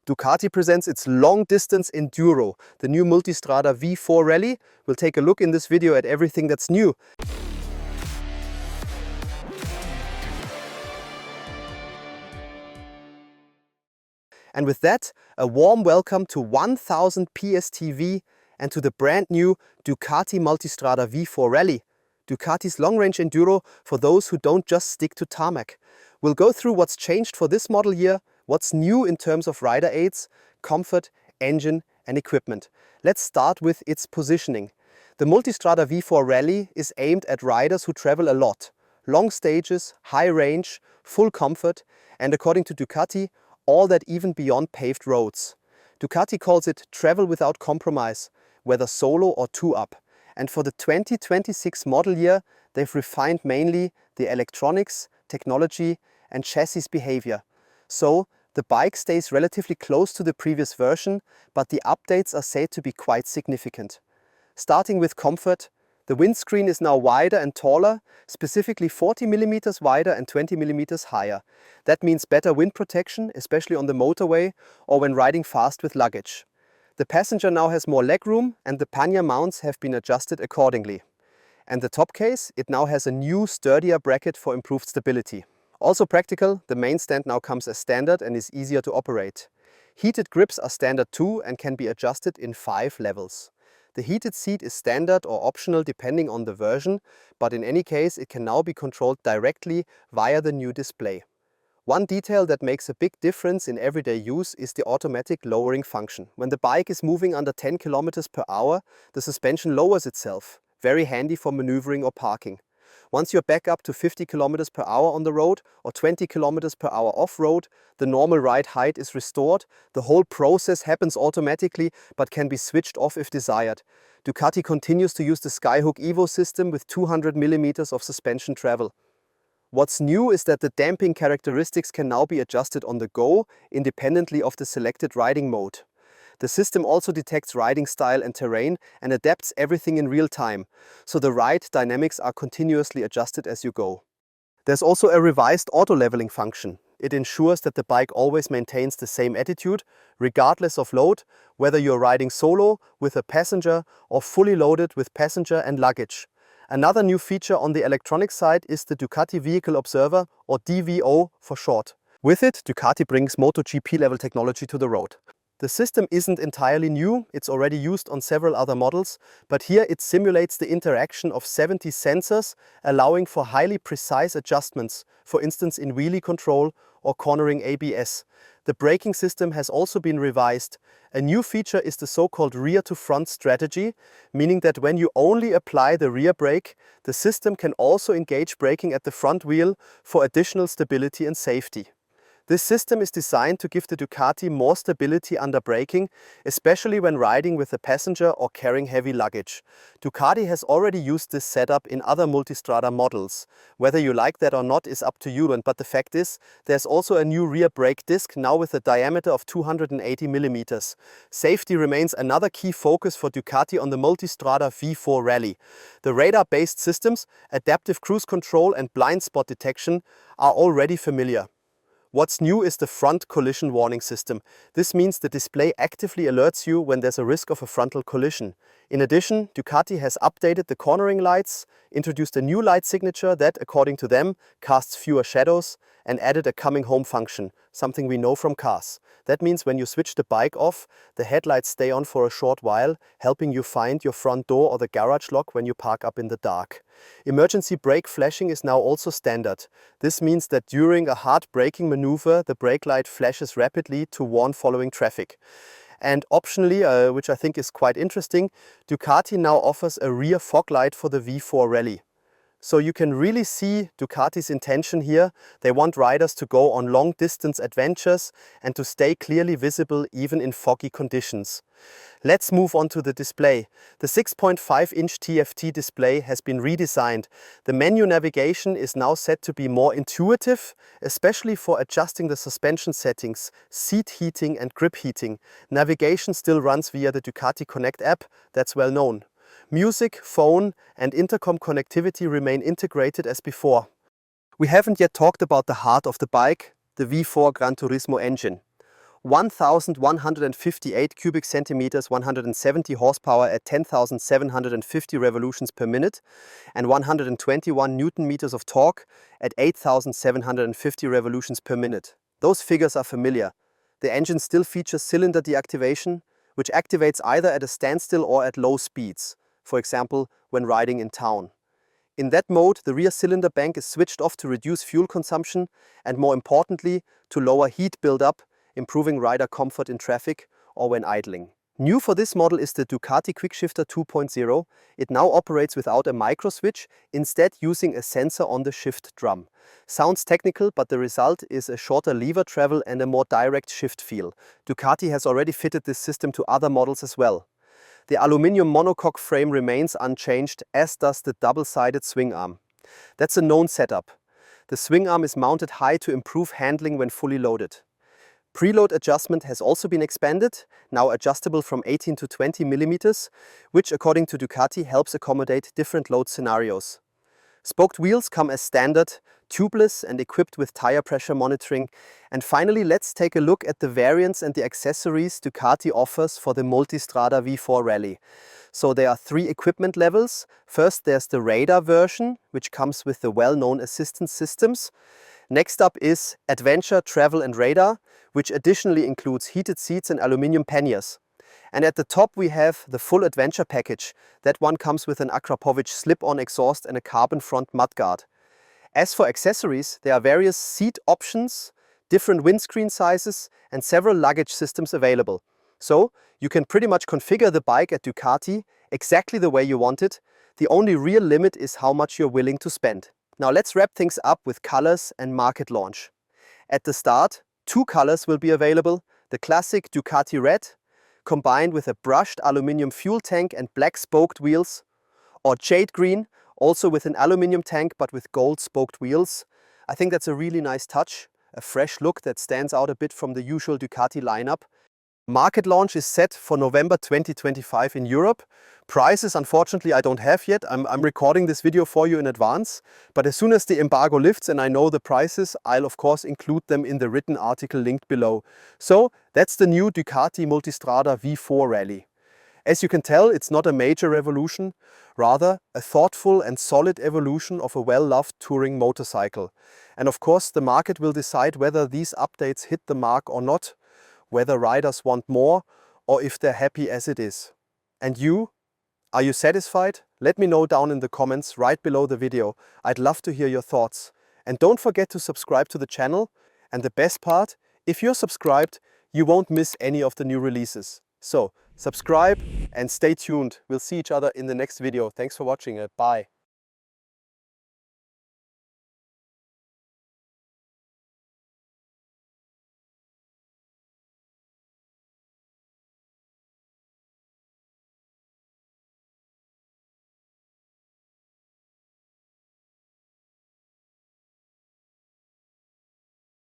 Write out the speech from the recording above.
Ducati presents its long-distance enduro, the new Multistrada V4 Rally. We'll take a look in this video at everything that's new. And with that, a warm welcome to 1000 PSTV and to the brand new Ducati Multistrada V4 Rally, Ducati's long-range enduro for those who don't just stick to tarmac. We'll go through what's changed for this model year, what's new in terms of rider aids, comfort, engine and equipment. Let's start with its positioning. The Multistrada V4 Rally is aimed at riders who travel a lot. Long stages, high range, full comfort, and according to Ducati, all that even beyond paved roads. Ducati calls it travel without compromise, whether solo or two-up. And for the 2026 model year, they've refined mainly the electronics, technology and chassis behavior. So the bike stays relatively close to the previous version, but the updates are said to be quite significant. Starting with comfort, the windscreen is now wider and taller, specifically 40 mm wider and 20 mm higher. That means better wind protection, especially on the motorway or when riding fast with luggage. The passenger now has more legroom and the pannier mounts have been adjusted accordingly. And the top case, it now has a new sturdier bracket for improved stability. Also practical, the main stand now comes as standard and is easier to operate. Heated grips are standard too and can be adjusted in 5 levels. The heated seat is standard or optional depending on the version, but in any case it can now be controlled directly via the new display. One detail that makes a big difference in everyday use is the automatic lowering function. When the bike is moving under 10 km per hour, the suspension lowers itself. Very handy for maneuvering or parking. Once you're back up to 50 km per hour on the road or 20 km per hour off-road, the normal ride height is restored. The whole process happens automatically but can be switched off if desired. Ducati continues to use the Skyhook Evo system with 200 mm of suspension travel. What's new is that the damping characteristics can now be adjusted on the go, independently of the selected riding mode. The system also detects riding style and terrain and adapts everything in real time, so the ride dynamics are continuously adjusted as you go. There's also a revised auto-leveling function. It ensures that the bike always maintains the same attitude, regardless of load, whether you're riding solo, with a passenger, or fully loaded with passenger and luggage. Another new feature on the electronic side is the Ducati Vehicle Observer, or DVO for short. With it, Ducati brings MotoGP level technology to the road. The system isn't entirely new, it's already used on several other models, but here it simulates the interaction of 70 sensors, allowing for highly precise adjustments, for instance in wheelie control or cornering ABS. The braking system has also been revised. A new feature is the so-called rear-to-front strategy, meaning that when you only apply the rear brake, the system can also engage braking at the front wheel for additional stability and safety. This system is designed to give the Ducati more stability under braking, especially when riding with a passenger or carrying heavy luggage. Ducati has already used this setup in other Multistrada models. Whether you like that or not is up to you, but the fact is, there's also a new rear brake disc now with a diameter of 280 mm. Safety remains another key focus for Ducati on the Multistrada V4 Rally. The radar-based systems, adaptive cruise control and blind spot detection are already familiar. What's new is the front collision warning system. This means the display actively alerts you when there's a risk of a frontal collision. In addition, Ducati has updated the cornering lights, introduced a new light signature that, according to them, casts fewer shadows, and added a coming home function, something we know from cars. That means when you switch the bike off, the headlights stay on for a short while, helping you find your front door or the garage lock when you park up in the dark. Emergency brake flashing is now also standard. This means that during a hard braking maneuver, the brake light flashes rapidly to warn following traffic. And optionally, which I think is quite interesting, Ducati now offers a rear fog light for the V4 Rally. So you can really see Ducati's intention here. They want riders to go on long-distance adventures and to stay clearly visible even in foggy conditions. Let's move on to the display. The 6.5-inch TFT display has been redesigned. The menu navigation is now set to be more intuitive, especially for adjusting the suspension settings, seat heating and grip heating. Navigation still runs via the Ducati Connect app, that's well known. Music, phone and intercom connectivity remain integrated as before. We haven't yet talked about the heart of the bike, the V4 Gran Turismo engine. 1,158 cubic centimeters, 170 horsepower at 10,750 revolutions per minute, and 121 Newton meters of torque at 8,750 revolutions per minute. Those figures are familiar. The engine still features cylinder deactivation, which activates either at a standstill or at low speeds, for example, when riding in town. In that mode, the rear cylinder bank is switched off to reduce fuel consumption and, more importantly, to lower heat buildup, improving rider comfort in traffic or when idling. New for this model is the Ducati Quickshifter 2.0. It now operates without a micro switch, instead using a sensor on the shift drum. Sounds technical, but the result is a shorter lever travel and a more direct shift feel. Ducati has already fitted this system to other models as well. The aluminium monocoque frame remains unchanged, as does the double-sided swing arm. That's a known setup. The swing arm is mounted high to improve handling when fully loaded. Preload adjustment has also been expanded, now adjustable from 18 to 20 mm, which according to Ducati helps accommodate different load scenarios. Spoked wheels come as standard, tubeless and equipped with tire pressure monitoring. And finally, let's take a look at the variants and the accessories Ducati offers for the Multistrada V4 Rally. So there are 3 equipment levels. First, there's the radar version, which comes with the well-known assistance systems. Next up is Adventure, Travel and Radar, which additionally includes heated seats and aluminium panniers. And at the top we have the full adventure package. That one comes with an Akrapovic slip-on exhaust and a carbon front mudguard. As for accessories, there are various seat options, different windscreen sizes and several luggage systems available. So you can pretty much configure the bike at Ducati exactly the way you want it. The only real limit is how much you're willing to spend. Now let's wrap things up with colors and market launch. At the start, 2 colors will be available: the classic Ducati Red, combined with a brushed aluminium fuel tank and black spoked wheels, or Jade Green, also with an aluminium tank but with gold spoked wheels. I think that's a really nice touch, a fresh look that stands out a bit from the usual Ducati lineup. Market launch is set for November 2025 in Europe. Prices, unfortunately, I don't have yet. I'm recording this video for you in advance. But as soon as the embargo lifts and I know the prices, I'll of course include them in the written article linked below. So that's the new Ducati Multistrada V4 Rally. As you can tell, it's not a major revolution, rather a thoughtful and solid evolution of a well-loved touring motorcycle. And of course, the market will decide whether these updates hit the mark or not, whether riders want more or if they're happy as it is. And you? Are you satisfied? Let me know down in the comments right below the video. I'd love to hear your thoughts. And don't forget to subscribe to the channel. And the best part, if you're subscribed, you won't miss any of the new releases. So subscribe and stay tuned. We'll see each other in the next video. Thanks for watching. Bye.